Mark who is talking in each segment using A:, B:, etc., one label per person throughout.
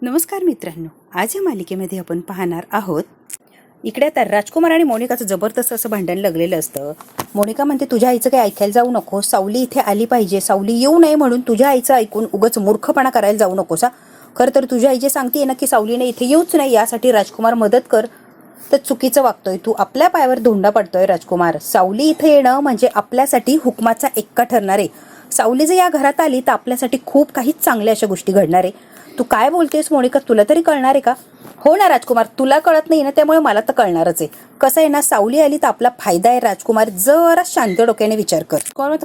A: नमस्कार मित्रांनो, आज या मालिकेमध्ये आपण पाहणार आहोत. इकडे आता राजकुमार आणि मोनिकाचं जबरदस्त असं भांडण लागलेलं असतं. मोनिका म्हणते तुझ्या आईचं काही ऐकायला जाऊ नको, सावली इथे आली पाहिजे, सावली येऊ नये म्हणून तुझ्या आईचं ऐकून उगाच मूर्खपणा करायला जाऊ नकोसा. खरं तर तुझ्या आई जे सांगते ना की सावलीने इथे येऊच नाही यासाठी राजकुमार मदत कर, तर चुकीचं वागतोय तू. आपल्या पायावर धोंडा पडतोय राजकुमार. सावली इथे येणं म्हणजे आपल्यासाठी हुकमाचा एक्का ठरणार आहे. सावली जर या घरात आली तर आपल्यासाठी खूप काही चांगल्या अशा गोष्टी घडणार आहे. तू काय बोलतेस मोनिका, तुला तरी कळणार आहे का? हो ना राजकुमार, तुला कळत नाही ना, त्यामुळे मला तर कळणारच आहे. कसं आहे ना, सावली आली तर आपला फायदा आहे. राजकुमार जरा शांत डोक्याने विचार कर.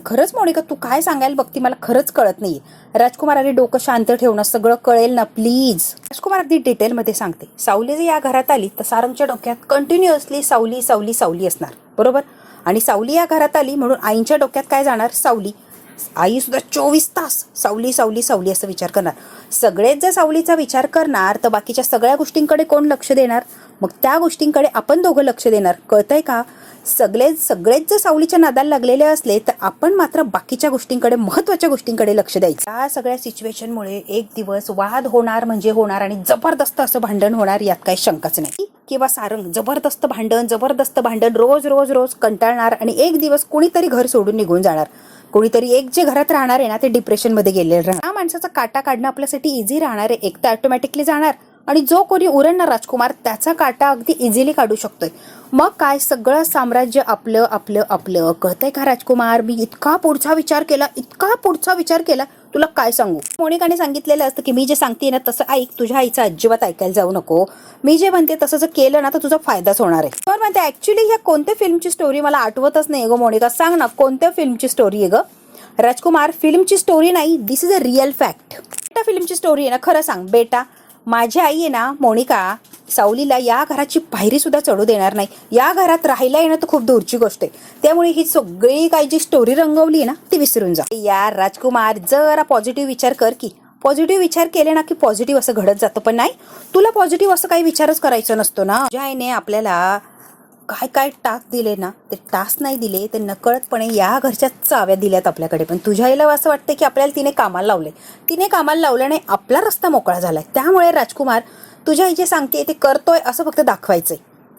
A: खरंच मोनिका, तू काय सांगायला बघती, मला खरंच कळत नाहीये. राजकुमार अरे डोकं शांत ठेवणं, सगळं कळेल ना प्लीज. राजकुमार अगदी डिटेलमध्ये सांगते. सावली जर या घरात आली तर सारंगच्या डोक्यात कंटिन्युअसली सावली सावली सावली असणार, बरोबर? आणि सावली या घरात आली म्हणून आईंच्या डोक्यात काय जाणार? सावली. आई सुद्धा 24 तास सावली सावली सावली असं विचार करणार. सगळेच जर सावलीचा विचार करणार तर बाकीच्या सगळ्या गोष्टींकडे कोण लक्ष देणार? मग त्या गोष्टींकडे आपण दोघं लक्ष देणार. कळतंय का? सगळेच जर सावलीच्या नादाला लागलेले असले तर आपण मात्र बाकीच्या गोष्टींकडे, महत्वाच्या गोष्टींकडे लक्ष द्यायचं. या सगळ्या सिच्युएशनमुळे एक दिवस वाद होणार म्हणजे होणार आणि जबरदस्त असं भांडण होणार, यात काही शंकाच नाही. किंवा सारंग जबरदस्त भांडण रोज रोज रोज कंटाळणार आणि एक दिवस कुणीतरी घर सोडून निघून जाणार. कोणीतरी एक जे घरात राहणार आहे ना ते डिप्रेशनमध्ये गेलेलं राहणार. त्या माणसाचा काटा काढणं आपल्यासाठी इझी राहणार आहे. एक तर ऑटोमॅटिकली जाणार आणि जो कोणी उरणणार राजकुमार त्याचा काटा अगदी इझिली काढू शकतोय. मग काय, सगळं साम्राज्य आपलं आपलं आपलं. कळतंय का राजकुमार? मी इतका पुढचा विचार केला तुला काय सांगू. मोनिकाने सांगितलेलं असतं की मी जे सांगते ना तसं ऐक, तुझ्या आईचं अजिबात ऐकायला जाऊ नको. मी जे म्हणते तसं जर केलं ना तर तुझा फायदाच होणार आहे. तर म्हणते ऍक्च्युली ह्या कोणत्या फिल्मची स्टोरी मला आठवतच नाही ग मोनिका, सांग ना कोणत्या फिल्मची स्टोरी आहे ग? राजकुमार, फिल्मची स्टोरी नाही, दिस इज अ रिअल फॅक्ट. बेटा फिल्मची स्टोरी आहे ना, खरं सांग बेटा. माझी आई आहे ना मोनिका, सावलीला या घराची पायरी सुद्धा चढू देणार नाही. या घरात राहायला येणं तर खूप दूरची गोष्ट आहे. त्यामुळे ही सगळी काही जी स्टोरी रंगवली आहे ना ती विसरून जा. यार राजकुमार, जरा पॉझिटिव्ह विचार कर की. पॉझिटिव्ह विचार केले ना की पॉझिटिव्ह असं घडत जातं. पण नाही, तुला पॉझिटिव्ह असं काही विचारच करायचा नसतो ना. ज्या आईने आपल्याला काय काय टास्क दिले ना, ते टास्क नाही दिले ते नकळतपणे या घरच्या चाव्या दिल्यात आपल्याकडे. पण तुझ्या आईला असं वाटतं की आपल्याला तिने कामाला लावले. तिने कामाला लावल्याने आपला रस्ता मोकळा झालाय. त्यामुळे राजकुमार, तुझ्या आई जे सांगते ते करतोय असं फक्त दाखवायचंय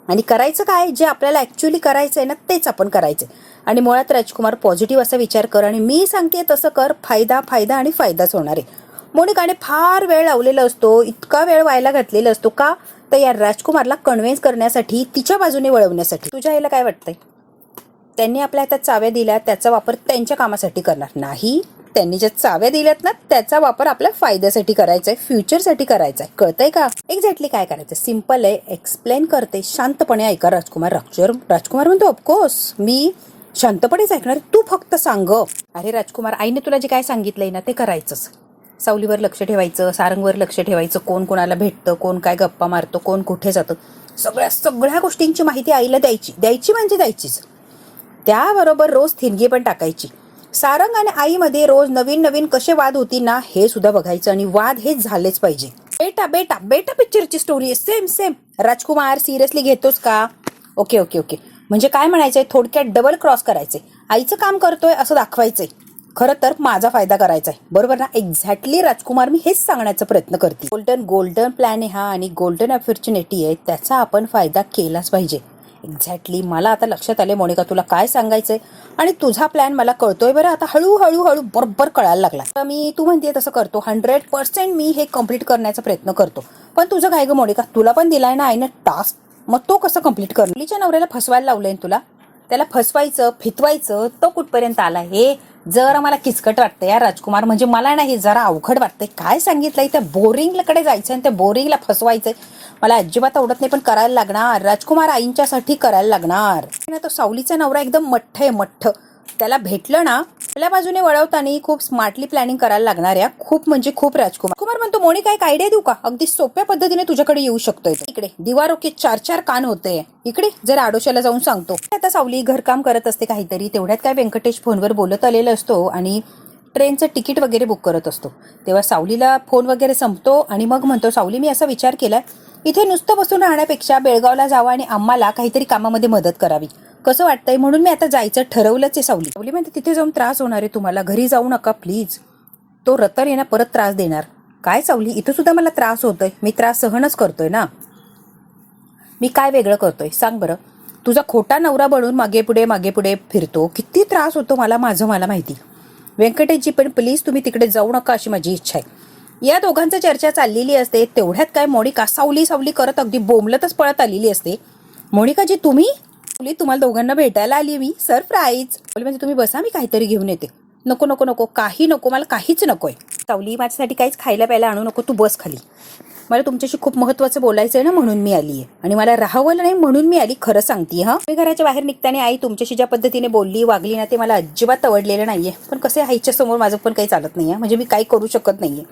A: आणि करायचं काय, जे आपल्याला ऍक्च्युअली करायचंय ना तेच आपण करायचंय. आणि मुळात राजकुमार पॉझिटिव्ह असा विचार कर आणि मी सांगते तसं कर. फायदा फायदा आणि फायदाच होणार आहे. मोनिकाने फार वेळ लावलेला असतो, इतका वेळ व्हायला घातलेला असतो का, तर या राजकुमारला कन्व्हिन्स करण्यासाठी, तिच्या बाजूने वळवण्यासाठी. तुझ्या आईला काय वाटतंय? त्यांनी आपल्या हातात चाव्या दिल्या, त्याचा वापर त्यांच्या कामासाठी करणार नाही. त्यांनी ज्या चाव्या दिल्यात ना त्याचा वापर आपल्या फायद्यासाठी करायचा आहे, फ्युचरसाठी करायचा आहे. कळतंय का? एक्झॅक्टली काय करायचं? सिम्पल आहे, एक्सप्लेन करते, शांतपणे ऐका राजकुमार. राजकुमार म्हणतो ऑफकोर्स मी शांतपणेच ऐकणार, तू फक्त सांग. अरे राजकुमार, आईने तुला जे काय सांगितलंय ना ते करायचंच. सावलीवर लक्ष ठेवायचं, सारंगवर लक्ष ठेवायचं, कोण कोणाला भेटतं, कोण काय गप्पा मारतं, कोण कुठे जातं, सगळ्या गोष्टींची माहिती आईला द्यायची म्हणजे द्यायचीच. त्याबरोबर रोज थिणगी पण टाकायची. सारंग आणि आईमध्ये रोज नवीन कसे वाद होती ना हे सुद्धा बघायचं आणि वाद हे झालेच पाहिजे. बेटा बेटा बेटा पिक्चरची स्टोरी आहे, सेम. राजकुमार सिरियसली घेतोस का? ओके. म्हणजे काय म्हणायचंय, थोडक्यात डबल क्रॉस करायचंय. आईचं काम करतोय असं दाखवायचंय, खरं तर माझा फायदा करायचा आहे, बरोबर ना? एक्झॅक्टली राजकुमार, मी हेच सांगण्याचा प्रयत्न करते. गोल्डन प्लॅन आहे हा आणि गोल्डन ऑपॉर्च्युनिटी आहे, त्याचा आपण फायदा केलाच पाहिजे. एक्झॅक्टली मला आता लक्षात आले मोनिका तुला काय सांगायचंय आणि तुझा प्लॅन मला कळतोय बरं. आता हळूहळू बरोबर कळायला लागला. तर मी तू म्हणते तसं करतो, 100% मी हे कम्प्लीट करण्याचा प्रयत्न करतो. पण तुझं काय ग मोनिका, तुला पण दिलाय ना आईनं टास्क, मग तो कसं कम्प्लीट कर? मुलीच्या नवऱ्याला फसवायला लावलंय तुला, त्याला फसवायचं फितवायचं, तो कुठपर्यंत आला हे जरा मला किचकट वाटतं यार राजकुमार. म्हणजे मला ना हे जरा अवघड वाटतंय. काय सांगितलंय, त्या बोरिंगकडे जायचं आणि त्या बोरिंगला फसवायचंय, मला अजिबात आवडत नाही. पण करायला लागणार राजकुमार, आईंच्यासाठी करायला लागणार. तो सावलीचा नवरा एकदम मठ्ठ, त्याला भेटलं ना आपल्या बाजूने वळवताना खूप स्मार्टली प्लॅनिंग करायला लागणार आहे. खूप म्हणजे खूप. राजकुमार म्हणतो मोनिका एक आयडिया देऊ का? अगदी सोप्या पद्धतीने तुझ्याकडे येऊ शकतोय. इकडे दिवारोके 4 कान होते, इकडे जर आडोशाला जाऊन सांगतो. आता सावली घरकाम करत असते काहीतरी, तेवढ्यात काय व्यंकटेश फोनवर बोलत आलेला असतो आणि ट्रेनचं तिकीट वगैरे बुक करत असतो. तेव्हा सावलीला फोन वगैरे संपतो आणि मग म्हणतो सावली, मी असा विचार केलाय, इथे नुसतं बसून राहण्यापेक्षा बेळगावला जावं आणि आम्हाला काहीतरी कामामध्ये मदत करावी. कसं वाटतंय? म्हणून मी आता जायचं ठरवलंच आहे. सावली म्हणते तिथे जाऊन त्रास होणार आहे तुम्हाला, घरी जाऊ नका प्लीज. तो रतन आहे ना परत त्रास देणार. काय सावली, इथं सुद्धा मला त्रास होतोय. मी त्रास सहनच करतोय ना. मी काय वेगळं करतोय सांग बरं. तुझा खोटा नवरा बनून मागे पुढे फिरतो. किती त्रास होतो मला, मला माहिती. व्यंकटेशजी पण प्लीज तुम्ही तिकडे जाऊ नका अशी माझी इच्छा आहे. या दोघांचं चर्चा चाललेली असते तेवढ्यात काय मोनिका सावली सावली करत अगदी बोंबलतच पळत आलेली असते. मोनिकाजी तुम्ही तुम्हाला दोघांना भेटायला आली मी, सरप्राईज. म्हणजे तुम्ही बसा, मी काहीतरी घेऊन येते. नको नको नको, काही नको, मला काहीच नकोय. सावली माझ्यासाठी काहीच खायला प्यायला आणू नको, तू बस खाली. मला तुमच्याशी खूप महत्त्वाचं बोलायचं आहे ना, म्हणून मी आली आहे. आणि मला राहावलं नाही म्हणून मी आली, खरं सांगते. हा, मी घराच्या बाहेर निघताना आई तुमच्याशी ज्या पद्धतीने बोलली वागली ना, ते मला अजिबात आवडलेलं नाहीये. पण कसं आईच्या समोर माझं पण काही चालत नाहीये, म्हणजे मी काही करू शकत नाहीये.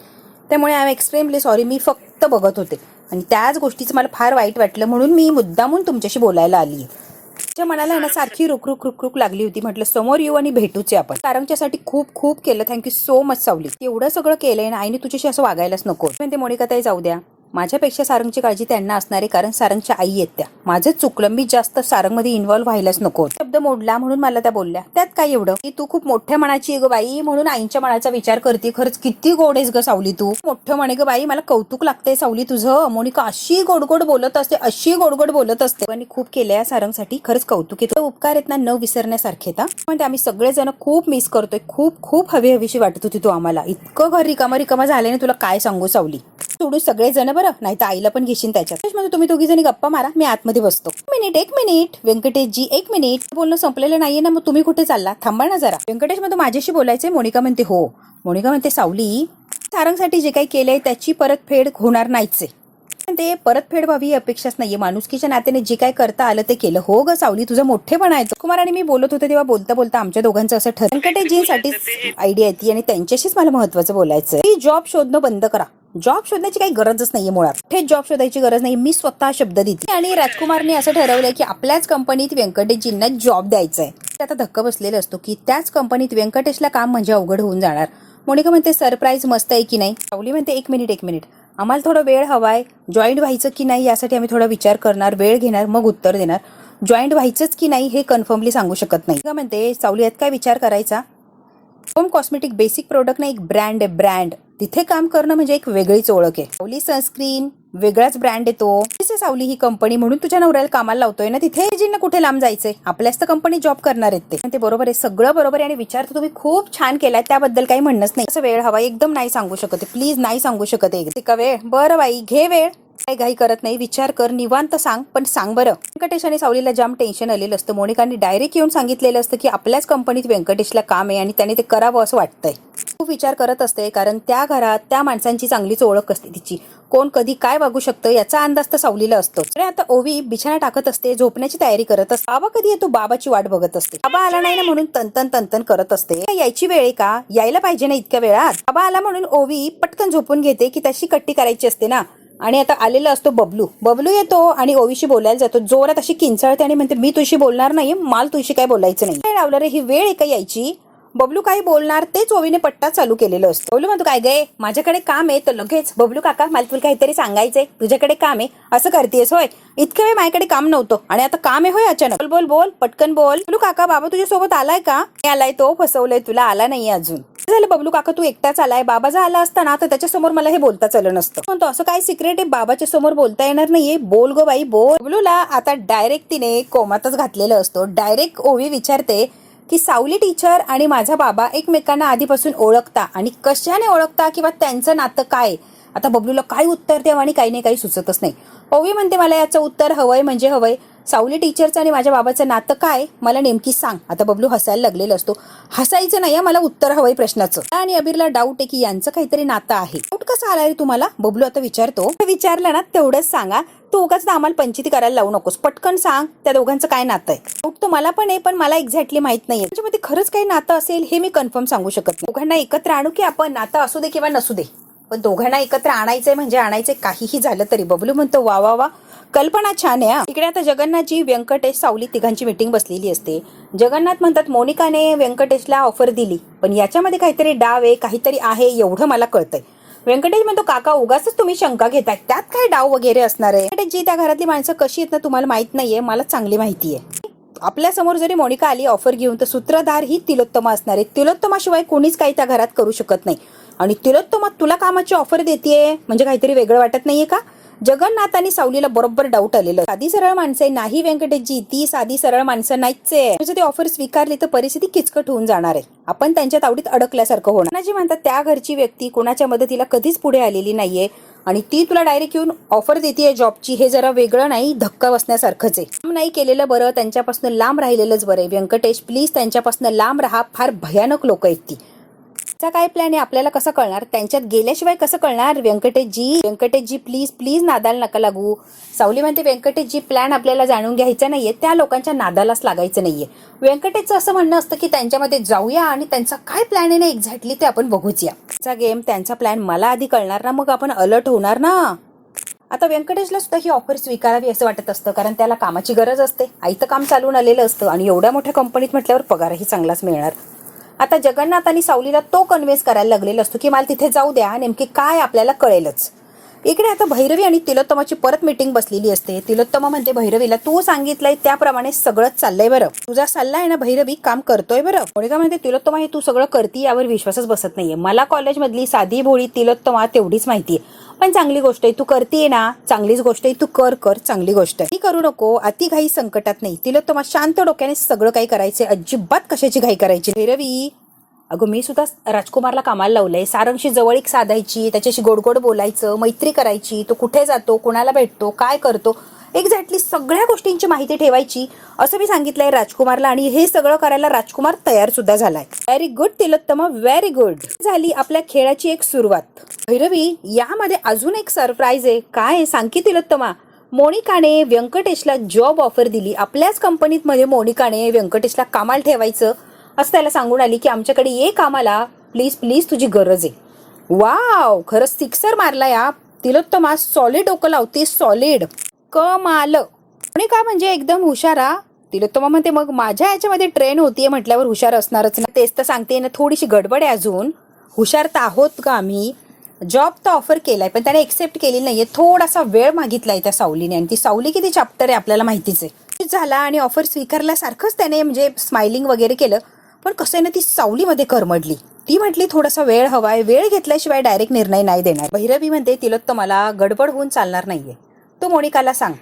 A: त्यामुळे आय एम एक्स्ट्रीमली सॉरी. मी फक्त बघत होते आणि त्याच गोष्टीचं मला फार वाईट वाटलं, म्हणून मी मुद्दामून तुमच्याशी बोलायला आली आहे. तिच्या मनाला ना सारखी रुक लागली होती. म्हटलं समोर येऊ आणि भेटूचे आपण. सारंगच्यासाठी खूप खूप केलं, थँक्यू सो मच सावली. एवढं सगळं केलंय ना, आईने तुझ्याशी असं वागायलाच नको. म्हणते मोनिका ताई जाऊ द्या, माझ्यापेक्षा सारंगची काळजी त्यांना असणारे, कारण सारंगच्या आई आहेत त्या. माझं चुकलं, मी जास्त सारंगमध्ये इन्व्हॉल्व्ह व्हायलाच नको. शब्द मोडला म्हणून मला त्या बोलल्या, त्यात काय एवढं. की तू खूप मोठ्या मनाची ग बाई, म्हणून आईच्या मनाचा विचार करते. खरंच किती गोड आहेस ग सावली तू. मोठं म्हणे ग बाई, मला कौतुक लागतंय सावली तुझं. मोनिका अशी गोडगोड बोलत असते, अशी गोडगोड बोलत असते. आणि खूप केलंय सारंगसाठी, खरंच कौतुक आहे. उपकार आहेत ना न विसरण्यासारखे. म्हणजे आम्ही सगळेजण खूप मिस करतोय. खूप खूप हवीशी वाटत होती तू आम्हाला. इतकं घर रिकामा झाल्याने तुला काय सांगू सावली. सोडू सगळेजण बरं, नाही तर आईला पण घेशील त्याच्यात. म्हणजे तुम्ही दोघी जणी गप्पा मारा, मी आतमध्ये बसतो. एक मिनिट व्यंकटेशजी, एक मिनिट. बोलणं संपलेलं नाहीये ना, मग तुम्ही कुठे चालला, थांबा ना जरा. व्यंकटेश म्हणतो माझ्याशी बोलायचंय. मोनिका म्हणते हो. मोनिका म्हणते सावली, सारंगसाठी जे काही केलंय त्याची परतफेड होणार नाहीच आहे. ते परतफेड व्हावी अपेक्षाच नाहीये. माणुसकीच्या नात्याने जे काय करता आलं ते केलं. हो ग सावली, तुझं मोठेपणा आहे. कुमार आणि मी बोलत होते तेव्हा बोलता बोलता आमच्या दोघांचं असं ठरलं. व्यंकटेशजींसाठीच आयडिया येते आणि त्यांच्याशीच मला महत्वाचं बोलायचं. की जॉब शोधणं बंद करा. जॉब शोधण्याची काही गरजच नाहीये मुळात. कुठे जॉब शोधायची गरज नाही. मी स्वतः शब्द देते आणि राजकुमारने असं ठरवलंय की आपल्याच कंपनीत व्यंकटेशजींना जॉब द्यायचा आहे. आता धक्का बसलेला असतो की त्याच कंपनीत व्यंकटेशला काम म्हणजे अवघड होऊन जाणार. मोनिका म्हणते सरप्राईज मस्त आहे की नाही. सावली म्हणते एक मिनिट, आम्हाला थोडा वेळ हवाय. जॉईंट व्हायचं की नाही यासाठी आम्ही थोडा विचार करणार, वेळ घेणार, मग उत्तर देणार. जॉईंट व्हायचंच की नाही हे कन्फर्मली सांगू शकत नाही. म्हणते सावली यात काय विचार करायचा. होम कॉस्मेटिक बेसिक प्रोडक्ट ना एक ब्रँड आहे, ब्रँड. तिथे काम करणं म्हणजे एक वेगळीच ओळख आहे. सावली सनस्क्रीन वेगळाच ब्रँड येतो. सावली ही कंपनी म्हणून तुझ्या नवऱ्याला कामाला लावतोय ना, तिथे जिंना कुठे लांब जायचंय, आपल्याच तर कंपनी जॉब करणार आहेत ते बरोबर आहे. सगळं बरोबर आहे आणि विचार तर तुम्ही खूप छान केलाय, त्याबद्दल काही म्हणणंच नाही. असं वेळ हवा एकदम नाही सांगू शकत, प्लीज नाही सांगू शकत आहे का वेळ. बरं बाई घे वेळ, काही घाई करत नाही, विचार कर, निवांत सांग, पण सांग बरं. व्यंकटेश आणि सावलीला जाम टेन्शन आलेलं असतं. मोनिकांनी डायरेक्ट येऊन सांगितलेलं असतं की आपल्याच कंपनीत व्यंकटेशला काम आहे आणि त्याने ते करावं असं वाटतंय. खूप विचार करत असते, कारण त्या घरात त्या माणसांची चांगलीच ओळख असते तिची. कोण कधी काय वागू शकतं याचा अंदाज तर सावलीला असतो. आता ओवी बिछाना टाकत असते, झोपण्याची तयारी करत असते. बाबा कधी येतो बाबाची वाट बघत असते. बाबा आला नाही ना म्हणून तनतन करत असते. यायची वेळ आहे का, यायला पाहिजे ना इतक्या वेळात. बाबा आला म्हणून ओवी पटकन झोपून घेते की त्याची कट्टी करायची असते ना. आणि आता आलेला असतो बबलू येतो आणि ओवीशी बोलायला जातो. जोरात अशी किंचाळते आणि म्हणते मी तुझी बोलणार नाही, मला तुझी काय बोलायचं नाही. काय लावलं रे, ही वेळ आहे का यायची. बबलू काही बोलणार तेच ओवीने पट्टा चालू केलेलं असतं. बबलू म्हणतो काय गे, माझ्याकडे काम आहे. तर लगेच बबलू काका मला तुला काहीतरी सांगायचंय, तुझ्याकडे काम आहे असं करतेस होय. इतक्या वेळ माझ्याकडे काम नव्हतं आणि आता काम आहे होय अचानक. बोल पटकन बोल. बबलू काका बाबा तुझ्या सोबत आलाय का. आलाय, तो फसवलंय तुला, आला नाहीये अजून. झालं बबलू काका तू एकटाच आलाय. बाबा जर आला असता ना तर त्याच्या समोर मला हे बोलता चाललं नसतं. म्हणतो असं काय सिक्रेट आहे बाबाच्या समोर बोलता येणार नाहीये. बोल गो बाई बोल. बबलूला आता डायरेक्ट तिने कोमातच घातलेलं असतो. डायरेक्ट ओवी विचारते की सावली टीचर आणि माझा बाबा एकमेकांना आधीपासून ओळखता आणि कशाने ओळखता किंवा त्यांचं नातं काय. आता बबलूला काय उत्तर द्यावं आणि काही नाही, काही सुचतच नाही. ओवी म्हणते मला याचं उत्तर हवंय म्हणजे हवंय. सावली टीचरचं आणि माझ्या बाबाचं नातं काय मला नेमकी सांग. आता बबलू हसायला लागलेला असतो. हसायचं नाही, मला उत्तर हवंय प्रश्नाचं. आणि अबीरला डाऊट आहे की यांचं काहीतरी नातं आहे. डाऊट कसं आला रे तुम्हाला, बबलू आता विचारतो. विचारलं ना तेवढंच सांगा, तू उगाच आम्हाला पंचायती करायला लावू नकोस. पटकन सांग त्या दोघांचं काय नातं आहे. डाऊट तर मला पण आहे, पण मला एक्झॅक्टली माहित नाहीये त्याच्यामध्ये खरंच काही नातं असेल हे मी कन्फर्म सांगू शकत नाही. दोघांना एकत्र आणू की आपण, नातं असू दे किंवा नसू दे, पण दोघांना एकत्र आणायचंय म्हणजे आणायचंय काहीही झालं तरी. बबलू म्हणतो वा वा वा, कल्पना छान आहे. इकडे आता जगन्नाथजी व्यंकटेश सावली तिघांची मीटिंग बसलेली असते. जगन्नाथ म्हणतात मोनिकाने व्यंकटेशला ऑफर दिली, पण याच्यामध्ये काहीतरी डाव आहे, काहीतरी आहे एवढं मला कळतंय. व्यंकटेश म्हणतो काका उगाच तुम्ही शंका घेताय, त्यात काय डाव वगैरे असणार आहे. व्यंकटेशजी त्या घरातली माणसं कशी आहेत ना तुम्हाला माहित नाहीये, मला चांगली माहिती आहे. आपल्या समोर जरी मोनिका आली ऑफर घेऊन तर सूत्रधार ही तिलोत्तमा असणार आहे. तिलोत्तमाशिवाय कोणीच काही त्या घरात करू शकत नाही. आणि तिलोत्तमा तुला कामाची ऑफर देतेय म्हणजे काहीतरी वेगळं वाटत नाहीये का? जगन्नाथ आणि सावलीला बरोबर डाऊट आलेलं. साधी सरळ माणसं नाही व्यंकटेशजी, ती साधी सरळ माणसं नाहीच आहे. ती ऑफर स्वीकारली तर परिस्थिती किचकट होऊन जाणार आहे. आपण त्यांच्या तावडीत अडकल्यासारखं होणार. जी म्हणतात त्या घरची व्यक्ती कोणाच्या मदतीला कधीच पुढे आलेली नाहीये आणि ती तुला डायरेक्ट येऊन ऑफर देतेय जॉबची, हे जरा वेगळं नाही, धक्का बसण्यासारखंच आहे. काम नाही केलेलं बरं, त्यांच्यापासून लांब राहिलेलंच बरं. व्यंकटेश प्लीज त्यांच्यापासून लांब राहा, फार भयानक लोक आहेत ती. चा काय प्लॅन आहे आपल्याला कसं कळणार? त्यांच्यात गेल्याशिवाय कसं कळणार? व्यंकटेशजी प्लीज प्लीज नादाला नका लागू. सावली म्हणते व्यंकटेशजी प्लॅन आपल्याला जाणून घ्यायचा नाहीये, त्या लोकांच्या नादालाच लागायचं नाहीये. व्यंकटेशचं असं म्हणणं असतं की त्यांच्यामध्ये जाऊया आणि त्यांचा काय प्लॅन आहे ना एक्झॅक्टली ते आपण बघूया. त्यांचा गेम, त्यांचा प्लॅन मला आधी कळणार ना, मग आपण अलर्ट होणार ना. आता व्यंकटेशला सुद्धा ही ऑफर स्वीकारावी असं वाटत असतं, कारण त्याला कामाची गरज असते. आईचं काम चालून आलेलं असतं आणि एवढ्या मोठ्या कंपनीत म्हटल्यावर पगारही चांगलाच मिळणार. आता जगन्नाथ आणि सावलीला तो कन्व्हिन्स करायला लागलेला असतो की मला तिथे जाऊ द्या, नेमकी काय आपल्याला कळेलच. इकडे आता भैरवी आणि तिलोत्तमाची परत मीटिंग बसलेली असते. तिलोत्तमा म्हणते भैरवीला तू सांगितलंय त्याप्रमाणे सगळंच चाललंय बरं, तुझा सल्ला आहे ना भैरवी, काम करतोय बरं. मोनिका म्हणते तिलोत्तमा हे तू सगळं करती यावर विश्वासच बसत नाहीये. मला कॉलेजमधली साधी भोळी तिलोत्तमा तेवढीच माहितीये, पण चांगली गोष्ट आहे तू करतीये ना, चांगलीच गोष्ट आहे, तू कर चांगली गोष्ट आहे. ती करू नको, अति घाई संकटात नाही. तिलोत्तमा शांत डोक्याने सगळं काही करायचे, अजिबात कशाची घाई करायची. भैरवी अगं मी सुद्धा राजकुमारला कामाला लावलंय. सारंगशी जवळीक साधायची, त्याच्याशी गोड बोलायचं, मैत्री करायची, तो कुठे जातो, कोणाला भेटतो, काय करतो, एक्झॅक्टली सगळ्या गोष्टींची माहिती ठेवायची असं मी सांगितलंय राजकुमारला. आणि हे सगळं करायला राजकुमार तयार सुद्धा झालाय. Very good Tilottama, very good. झाली आपल्या खेळाची एक सुरुवात. भैरवी यामध्ये अजून एक सरप्राईज आहे. काय सांग की तिलोत्तमा? मोनिकाने व्यंकटेशला जॉब ऑफर दिली. आपल्याच कंपनीत मध्ये मोनिकाने व्यंकटेशला कामाला ठेवायचं असं त्याला सांगून आली की आमच्याकडे ये कामाला, प्लीज प्लीज तुझी गरज आहे. वाव, खरंच सिक्सर मारला या तिलोत्तमा. सॉलिड डोकं लावते, सॉलिड कमाल. मोनिका म्हणजे एकदम हुशारा. तिलोत्तमा म्हणते मग माझ्या याच्यामध्ये ट्रेन होतीये म्हटल्यावर हुशार असणारच ना. तेच तर सांगते ना, थोडीशी गडबड आहे अजून. हुशार तर आहोत का आम्ही? जॉब तर ऑफर केलाय पण त्याने एक्सेप्ट केली नाहीये. थोडासा वेळ मागितलाय त्या सावलीने, आणि ती सावली किती चॅप्टर आहे आपल्याला माहितीच आहे. झाला आणि ऑफर स्वीकारल्यासारखंच त्याने म्हणजे स्माइलिंग वगैरे केलं, पण कसं आहे ना ती सावलीमध्ये करमडली. ती म्हटली थोडासा वेळ हवाय, वेळ घेतल्याशिवाय डायरेक्ट निर्णय नाही देणार. भैरवी म्हणते तिलोत्तमाला गडबड होऊन चालणार नाहीये. तू मोनिकाला सांग,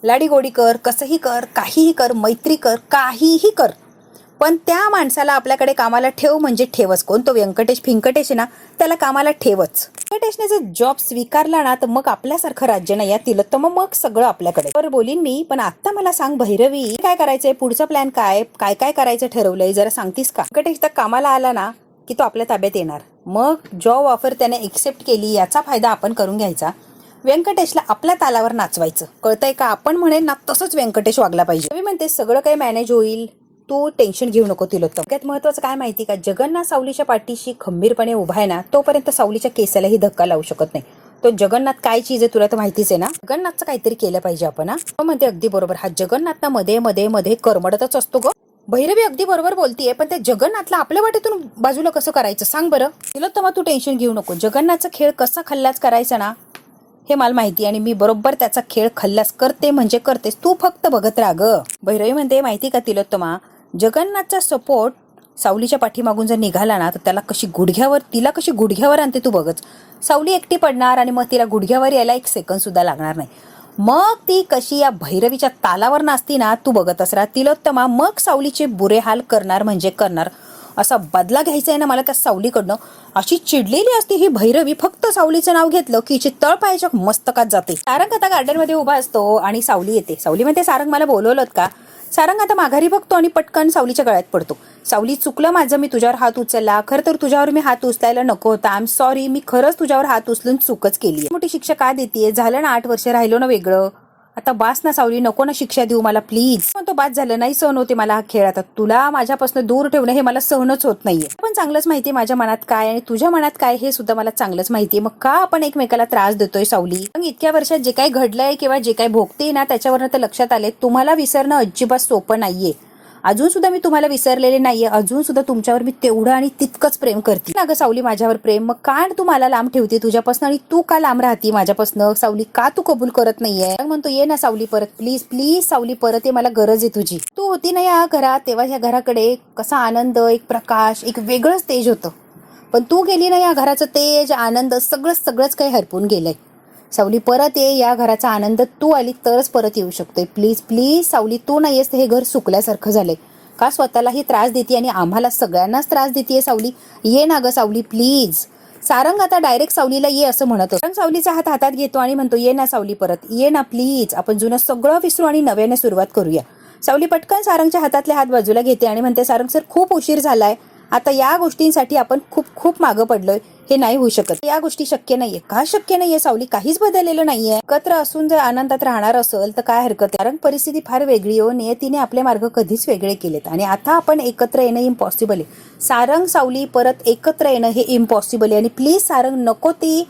A: लाडी गोडी कर, कसंही कर, काहीही कर, मैत्री कर, काहीही कर, पण त्या माणसाला आपल्याकडे कामाला ठेव म्हणजे ठेवच. कोण तो व्यंकटेश फिंकटेश आहे ना, त्याला कामाला ठेवच. व्यंकटेशने जर जॉब स्वीकारला ना तर मग आपल्यासारखं राज्य नाही या तिलोत्तमा, मग सगळं आपल्याकडे. बरं बोलीन मी, पण आता मला सांग भैरवी काय करायचंय, पुढचा प्लॅन काय काय काय करायचं ठरवलंय जरा सांगतीस का? व्यंकटेश तर कामाला आला ना की तो आपल्या ताब्यात येणार. मग जॉब ऑफर त्याने एक्सेप्ट केली, याचा फायदा आपण करून घ्यायचा. व्यंकटेशला आपल्या तालावर नाचवायचं, कळतंय का? आपण म्हणेल ना तसंच व्यंकटेश वागला पाहिजे. मी म्हणते सगळं काही मॅनेज होईल, तू टेन्शन घेऊ नको तिलोत्तम. सगळ्यात महत्वाचं काय माहिती का, जगन्नाथ सावलीच्या पाठीशी खंबीरपणे उभा आहे ना, तोपर्यंत सावलीच्या केसालाही धक्का लावू शकत नाही. तो जगन्नाथ काय चीज आहे तुला तर माहितीच आहे ना. जगन्नाथचं काहीतरी केलं पाहिजे आपण. म्हणते अगदी बरोबर, हा जगन्नाथ ना मध्ये मध्ये मध्ये करमडतच असतो ग. भैरवी अगदी बरोबर बोलतीये, पण त्या जगन्नाथला आपल्या वाटेतून बाजूला कसं करायचं सांग बरं. तिलोत्तमा तू टेन्शन घेऊ नको, जगन्नाथचा खेळ कसा खल्लास करायचा ना हे मला माहिती, आणि मी बरोबर त्याचा खेळ खल्लास करते म्हणजे करतेस, तू फक्त बघत राहा ग. भैरवी म्हणते माहिती का तिलोत्तमा, जगन्नाथचा सपोर्ट सावलीच्या पाठीमागून जर निघाला ना तर तिला कशी गुडघ्यावर आणते तू बघच. सावली एकटी पडणार आणि मग तिला गुडघ्यावर यायला एक सेकंद सुद्धा लागणार नाही. मग ती कशी या भैरवीच्या तालावर नाचती ना, तू बघतच राहा तिलोत्तमा. मग सावलीचे बुरे हाल करणार म्हणजे करणार. असा बदला घ्यायचा आहे ना मला त्या सावलीकडनं. अशी चिडलेली असते ही भैरवी, फक्त सावलीचं नाव घेतलं की हिची तळ पायाच्या मस्तकात जाते. सारंग आता गार्डन मध्ये उभा असतो आणि सावली येते. सावली म्हणते सारंग मला बोलवलं का? सारंग आता माघारी बघतो आणि पटकन सावलीच्या गळ्यात पडतो. सावली चुकलं माझं, मी तुझ्यावर हात उचलला, खरं तर तुझ्यावर मी हात उचलायला नको होता, आय एम सॉरी, मी खरंच तुझ्यावर हात उचलून चूकच केली. मोठी शिक्षा का देतेय? झालं ना 8 वर्ष राहिलो ना वेगळं, आता बास ना सावली, नको ना शिक्षा देऊ मला प्लीज. तो बास झालं, नाही सहन होते मला हा खेळ. आता तुला माझ्यापासून दूर ठेवणं हे मला सहनच होत नाहीये. पण चांगलंच माहितीये माझ्या मनात काय आणि तुझ्या मनात काय हे सुद्धा मला चांगलंच माहितीये. मग का आपण एकमेकाला त्रास देतोय सावली? मग इतक्या वर्षात जे काही घडलंय किंवा जे काही भोगते ना त्याच्यावरनं तर लक्षात आले तुम्हाला विसरणं अजिबात सोपं नाहीये. अजून सुद्धा मी तुम्हाला विसरलेले नाहीये, अजून सुद्धा तुमच्यावर मी तेवढं आणि तितकंच प्रेम करते ना ग सावली. माझ्यावर प्रेम, मग का तू मला लांब ठेवते तुझ्यापासून आणि तू का लांब राहते माझ्यापासून? सावली का तू कबूल करत नाहीये? म्हणतो ये ना सावली परत, प्लीज प्लीज सावली परत ये, मला गरज आहे तुझी. तू होती ना या घरात तेव्हा ह्या घराकडे कसा आनंद, एक प्रकाश, एक वेगळंच तेज होतं. पण तू गेली ना, या घराचं तेज आनंद सगळंच काही हरपून गेलंय. सावली परत ये, या घराचा आनंद तू आली तरच परत येऊ शकतोय. प्लीज प्लीज सावली, तू नाही आहेस तर हे घर सुकल्यासारखं झालंय. का स्वतःलाही त्रास देते आणि आम्हाला सगळ्यांनाच त्रास देते सावली. ये ना ग सावली प्लीज. सारंग आता डायरेक्ट सावलीला ये असं म्हणतो. सारंग सावलीचा हात हातात घेतो आणि म्हणतो, ये ना सावली परत, ये ना प्लीज. आपण जुनं सगळं विसरू आणि नव्याने सुरुवात करूया. सावली पटकन सारंगच्या हातातले हात बाजूला घेते आणि म्हणते, सारंग सर खूप उशीर झालाय. आता या गोष्टींसाठी आपण खूप मागं पडलोय. हे नाही होऊ शकत. या गोष्टी शक्य नाहीये. का शक्य नाहीये सावली? काहीच बदललेलं नाहीये. एकत्र असून जर आनंदात राहणार असेल तर काय हरकत आहे. कारण परिस्थिती फार वेगळी हो. नियतीने आपले मार्ग कधीच वेगळे केलेत आणि आता आपण एकत्र येणं इम्पॉसिबल आहे. सारंग सावली परत एकत्र येणं हे इम्पॉसिबल आहे. आणि प्लीज सारंग नको ती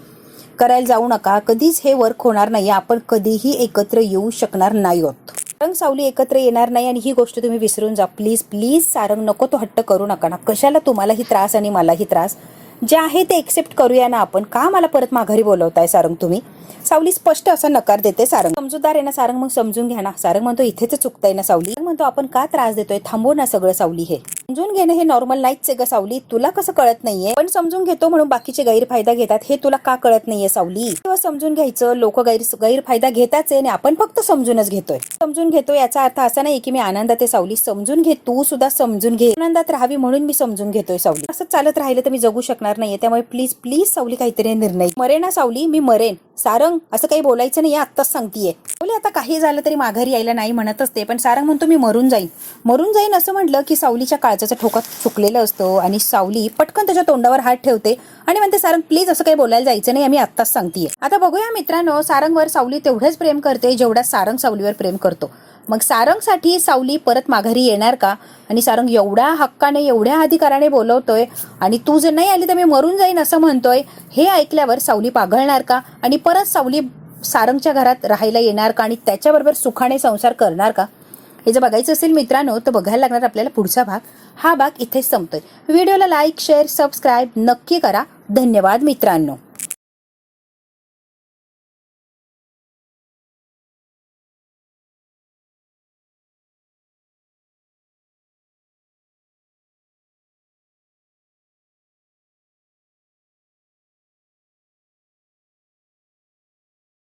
A: करायला जाऊ नका. कधीच हे वर्क होणार नाही. आपण कधीही एकत्र येऊ शकणार नाही आहोत. सारंग सावली एकत्र येणार नाही आणि ही गोष्ट तुम्ही विसरून जा. प्लीज प्लीज सारंग नको तो हट्ट करू नका ना. कशाला तुम्हालाही त्रास आणि मलाही त्रास. जे आहे ते एक्सेप्ट करूया ना आपण. का मला परत माघारी बोलवताय सारंग तुम्ही? सावली स्पष्ट असा नकार देते. सारंग समजूतदार आहे ना सारंग, मग समजून घ्या ना. सारंग म्हणतो, इथेच चुकताय ना सावली. म्हणतो, आपण का त्रास देतोय? थांबव ना सगळं सावली. हे समजून घेणं हे नॉर्मल नाहीच आहे ग सावली. तुला कसं कळत नाहीये? पण समजून घेतो म्हणून बाकीचे गैरफायदा घेतात, हे तुला का कळत नाहीये सावली? तेव्हा समजून घ्यायचं. लोक गैरफायदा घेताच आहे आणि आपण फक्त समजूनच घेतोय. समजून घेतो याचा अर्थ असा नाही की मी आनंदात आहे सावली. समजून घे, तू सुद्धा समजून घे. आनंदात राहावी म्हणून मी समजून घेतोय सावली. असं चालत राहिलं तर मी जगू शकणार नाहीये. त्यामुळे प्लीज प्लीज सावली काहीतरी निर्णय. मरेन ना सावली, मी मरेन. सारंग असं काही बोलायचं नाही, आत्ताच सांगतीये. सावली आता काही झालं तरी माघारी यायला नाही म्हणत असते, पण सारंग म्हणतो, मी मरून जाईन असं म्हटलं की सावलीच्या काळजाचा ठोका चुकलेलं असतो आणि सावली पटकन त्याच्या तोंडावर हात ठेवते आणि म्हणते, सारंग प्लीज असं काही बोलायला जायचं नाही, आम्ही आत्ताच सांगतीये. आता बघूया मित्रांनो, सारंगवर सावली तेवढंच प्रेम करते जेवढा सारंग सावलीवर प्रेम करतो. मग सारंगसाठी सावली परत माघारी येणार का? आणि सारंग एवढ्या हक्काने एवढ्या अधिकाराने बोलवतोय आणि तू जर नाही आली तर मी मरून जाईन असं म्हणतोय. हे ऐकल्यावर सावली पाघळणार का? आणि परत सावली सारंगच्या घरात राहायला येणार का? आणि त्याच्याबरोबर सुखाने संसार करणार का? हे जर बघायचं असेल मित्रांनो तर बघायला लागणार आपल्याला पुढचा भाग. हा भाग इथेच संपतोय. व्हिडिओला लाईक शेअर सबस्क्राईब नक्की करा. धन्यवाद मित्रांनो.